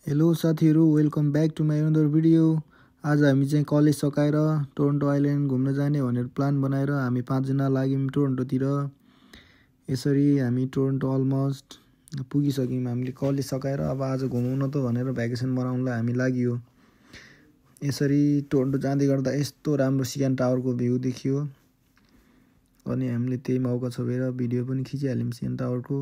Hello साथीहरु, welcome back to my another video. आज हामी चाहिँ कलेज सकाएर टोरन्टो आइल्यान्ड घुम्न जाने भनेर प्लान बनाएर हामी 5 जना लाग्यौं टोरन्टोतिर। यसरी हामी टोरन्टो अलमोस्ट पुगिसक्यौं। हामीले कलेज सकाएर अब आज घुमाउन त भनेर भ्याकेसन मनाउनलाई हामी लाग्यो। यसरी टोरन्टो जाँदै गर्दा यस्तो राम्रो सिएन टावरको भ्यू देखियो अनि हामीले त्यही मौका छोपेर भिडियो पनि खिचिहाल्यौं सिएन टावरको।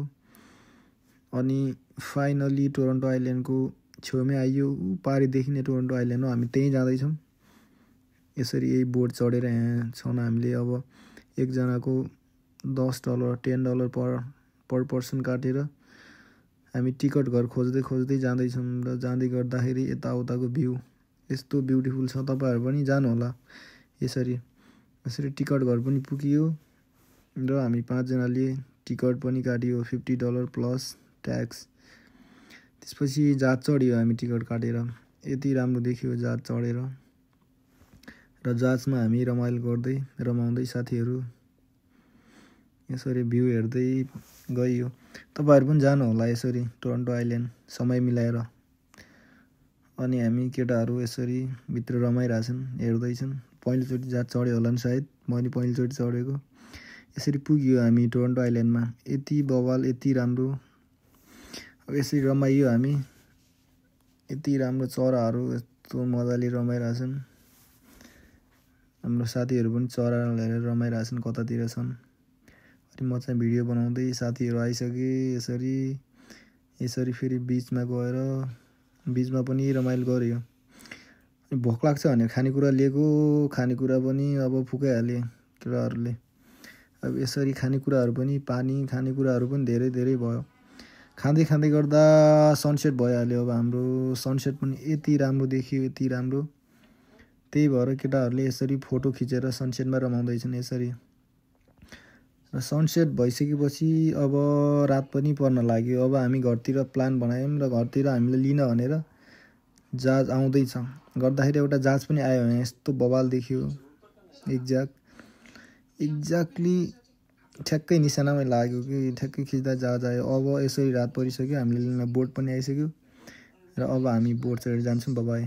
अनि फाइनली टोरन्टो आइल्यान्डको छेउमै आइयो। पारी देखिने टोरन्टो आइल्यान्ड हो, हामी त्यही जाँदैछौँ। यसरी यही बोट चढेर यहाँ छौँ हामीले। अब एकजनाको $10 $10 पर पर्सन काटेर हामी टिकट घर खोज्दै जाँदैछौँ र जाँदै गर्दाखेरि यताउताको भ्यू यस्तो ब्युटिफुल छ, तपाईहरु पनि जानु होला। यसरी टिकट घर पनि पुगियो र हामी 5 जनाले टिकट पनि काटियो, $50 प्लस ट्याक्स। त्यसपछि जहाज चढ्यो हामी टिकट काटेर। यति राम्रो देखियो जहाज चढेर र जहाजमा हामी रमाउँदै साथीहरु यसरी भ्यू हेर्दै गइयो। तपाईहरु पनि जानु होला यसरी टोरन्टो आइल्यान्ड समय मिलाएर। अनि हामी केटाहरु यसरी भित्र रमाइराछन्, हेर्दैछन्। पहिलोचोटि जहाज चढ्यो होला नि सायद, मैले पहिलोचोटि चढेको। यसरी पुगियो हामी टोरन्टो आइल्यान्डमा। यति बवाल, यति राम्रो। अब यसरी रमाइयो हामी। यति राम्रो चराहरु यस्तो मजाले रमाइराछन्। हाम्रो साथीहरु पनि चरा हेरेर रमाइराछन्, कतातिर छन्। अनि म चाहिँ भिडियो बनाउँदै साथीहरु आइसके। यसरी फेरि बीचमा गएर बीचमा पनि रमाइलो गर्यो। अनि भोक लाग्छ भने खानेकुरा लिएको, खानेकुरा पनि अब फुकाइहाले केटाहरुले। अब यसरी खानेकुराहरु पनि, पानी खानेकुराहरु पनि धेरै भयो। खाँदै गर्दा सनसेट भइहाल्यो। अब हाम्रो सनसेट पनि यति राम्रो देखियो, यति राम्रो। त्यही भएर केटाहरुले यसरी फोटो खिचेर सनसेटमा रमाउँदैछन् यसरी। र सनसेट भइसकेपछि अब रात पनि पर्न लाग्यो। अब हामी घरतिर प्लान बनायौं र घरतिर हामीले लिन भनेर जहाज आउँदैछ। गर्दाखेरि एउटा जहाज पनि आयो भने यस्तो बवाल देखियो। एक्ज्याक्टली ठ्याक्कै निशानामै लाग्यो कि ठ्याक्कै खिच्दा जहाज आयो। अब यसरी रात परिसक्यो, हामीले लिन बोट पनि आइसक्यो र अब हामी बोट चढेर जान्छौँ। Bye bye.